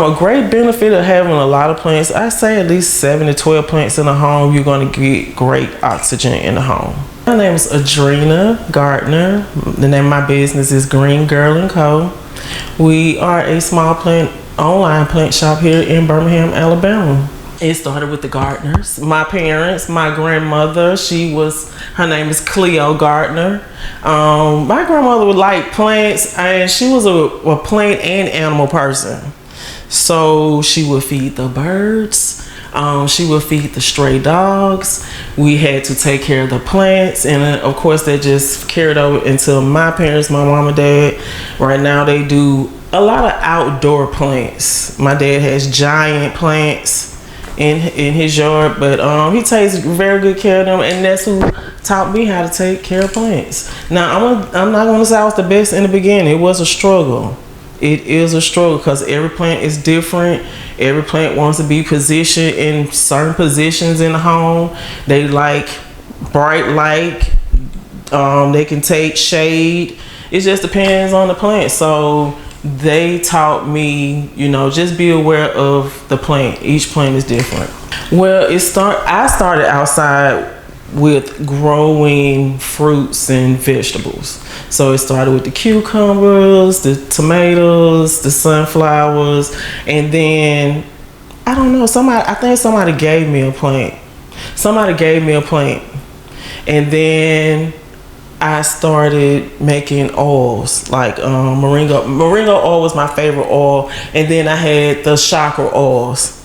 A great benefit of having a lot of plants, I say at least 7 to 12 plants in a home, you're going to get great oxygen in the home. My name is Adrena Gardner. The name of my business is Green Girl & Co. We are a small online plant shop here in Birmingham, Alabama. It started with the Gardners. My parents, my grandmother, her name is Cleo Gardner. My grandmother would like plants, and she was a plant and animal person. So she would feed the birds, she would feed the stray dogs. We had to take care of the plants, and of course that just carried over into my parents, my mom and dad. Right now they do a lot of outdoor plants. My dad has giant plants in his yard, but he takes very good care of them, and that's who taught me how to take care of plants. Now I'm not going to say I was the best in the beginning. It was a struggle. It is a struggle because every plant is different. Every plant wants to be positioned in certain positions in the home. They like bright light. They can take shade. It just depends on the plant. So they taught me, just be aware of the plant. Each plant is different. Well, I started outside with growing fruits and vegetables. So it started with the cucumbers, the tomatoes, the sunflowers, and then I don't know, I think somebody gave me a plant. And then I started making oils, like moringa. Moringa oil was my favorite oil, and then I had the chakra oils.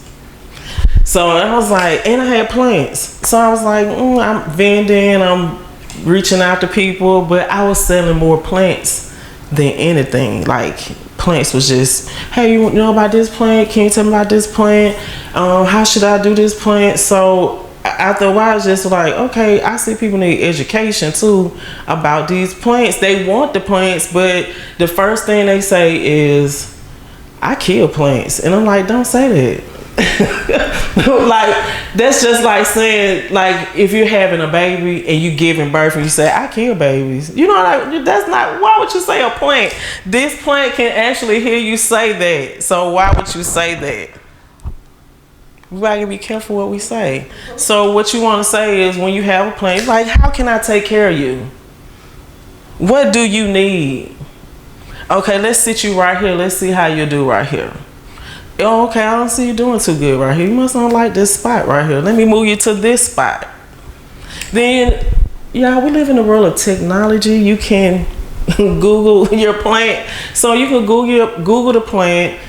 So I was like, and I had plants. So I was like, I'm vending, I'm reaching out to people, but I was selling more plants than anything. Like plants was just, hey, you know about this plant? Can you tell me about this plant? How should I do this plant? So after a while, it's just like, okay, I see people need education too about these plants. They want the plants, but the first thing they say is, I kill plants. And I'm like, don't say that. Like that's just like saying, like, if you're having a baby and you giving birth and you say, I kill babies, like, that's not, why would you say a plant? This plant can actually hear you say that, so why would you say that? We gotta be careful what we say. So what you want to say is, when you have a plant, like, how can I take care of you? What do you need? Okay, let's sit you right here, let's see how you do right here. Oh, okay, I don't see you doing too good right here. You must not like this spot right here. Let me move you to this spot. Then, we live in a world of technology. You can Google your plant. So you can Google the plant,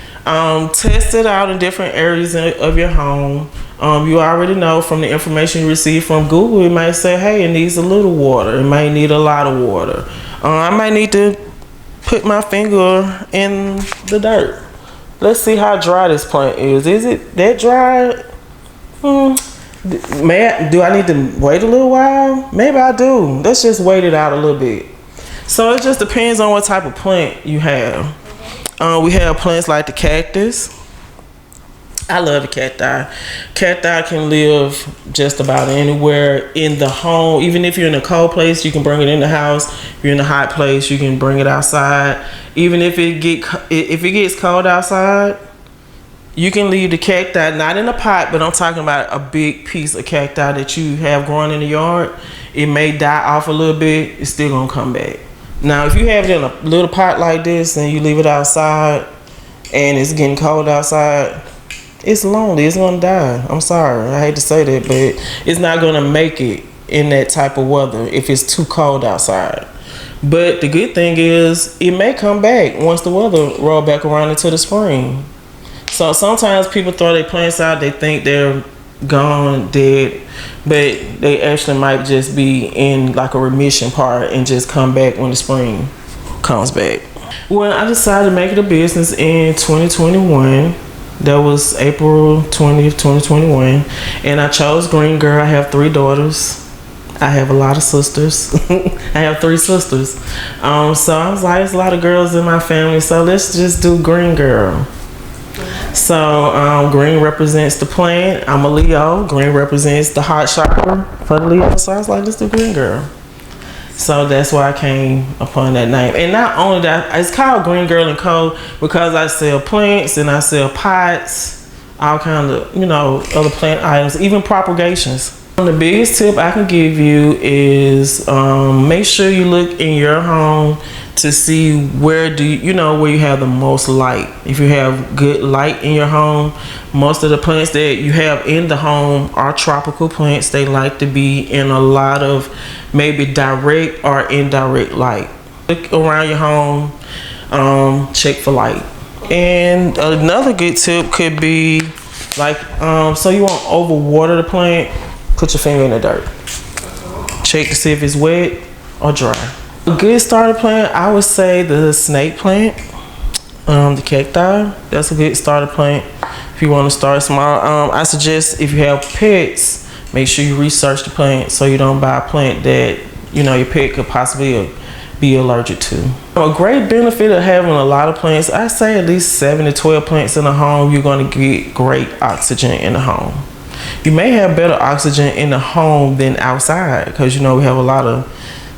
test it out in different areas of your home. You already know from the information you receive from Google, it might say, hey, it needs a little water. It might need a lot of water. I might need to put my finger in the dirt. Let's see how dry this plant is. Is it that dry? Do I need to wait a little while? Maybe I do. Let's just wait it out a little bit. So it just depends on what type of plant you have. We have plants like the cactus. I love the cacti. Cacti can live just about anywhere in the home. Even if you're in a cold place, you can bring it in the house. If you're in a hot place, you can bring it outside. Even if it gets cold outside, you can leave the cacti, not in a pot, but I'm talking about a big piece of cacti that you have growing in the yard. It may die off a little bit. It's still gonna come back. Now, if you have it in a little pot like this and you leave it outside and it's getting cold outside, it's lonely. It's gonna die. I'm sorry. I hate to say that, but it's not gonna make it in that type of weather if it's too cold outside. But the good thing is, it may come back once the weather roll back around into the spring. So sometimes people throw their plants out. They think they're gone, dead, but they actually might just be in like a remission part and just come back when the spring comes back. Well, I decided to make it a business in 2021. That was April 20th, 2021. And I chose Green Girl. I have 3 daughters. I have a lot of sisters. I have 3 sisters. So I was like, there's a lot of girls in my family, so let's just do Green Girl. So green represents the plant. I'm a Leo. Green represents the heart chakra for the Leo. So I was like, let's do Green Girl. So that's why I came upon that name. And not only that, it's called Green Girl and Co. because I sell plants and I sell pots, all kinds of, other plant items, even propagations. The biggest tip I can give you is make sure you look in your home to see where you have the most light. If you have good light in your home, most of the plants that you have in the home are tropical plants. They like to be in a lot of maybe direct or indirect light. Look around your home, check for light. And another good tip could be like, so you won't overwater the plant, put your finger in the dirt. Check to see if it's wet or dry. A good starter plant, I would say the snake plant, the cacti. That's a good starter plant if you want to start small. I suggest if you have pets, make sure you research the plant so you don't buy a plant that your pet could possibly be allergic to. A great benefit of having a lot of plants, I say at least 7 to 12 plants in the home, you're going to get great oxygen in the home. You may have better oxygen in the home than outside because we have a lot of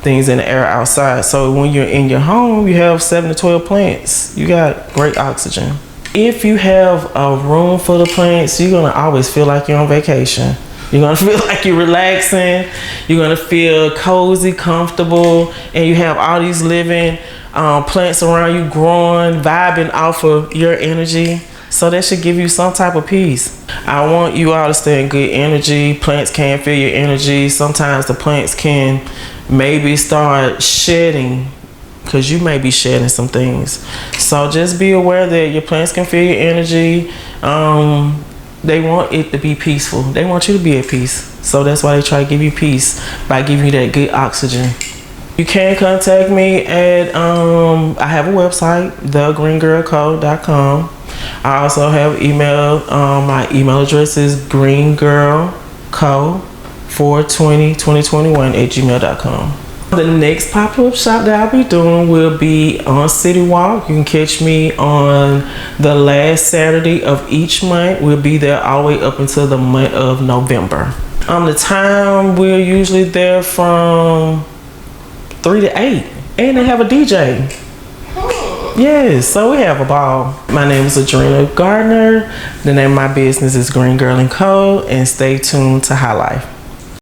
things in the air outside. So when you're in your home, you have 7 to 12 plants. You got great oxygen. If you have a room full of plants, you're gonna always feel like you're on vacation. You're gonna feel like you're relaxing. You're gonna feel cozy, comfortable, and you have all these living plants around you growing, vibing off of your energy. So that should give you some type of peace. I want you all to stay in good energy. Plants can feel your energy. Sometimes the plants can maybe start shedding because you may be shedding some things. So just be aware that your plants can feel your energy. They want it to be peaceful. They want you to be at peace. So that's why they try to give you peace by giving you that good oxygen. You can contact me at, I have a website, thegreengirlco.com. I also have email. My email address is greengirlco4202021@gmail.com. The next pop-up shop that I'll be doing will be on City Walk. You can catch me on the last Saturday of each month. We'll be there all the way up until the month of November. The time we're usually there from 3 to 8, and they have a DJ. Yes, so we have a ball. My name is Adrena Gardner. The name of my business is Green Girl & Co. And stay tuned to HighLife.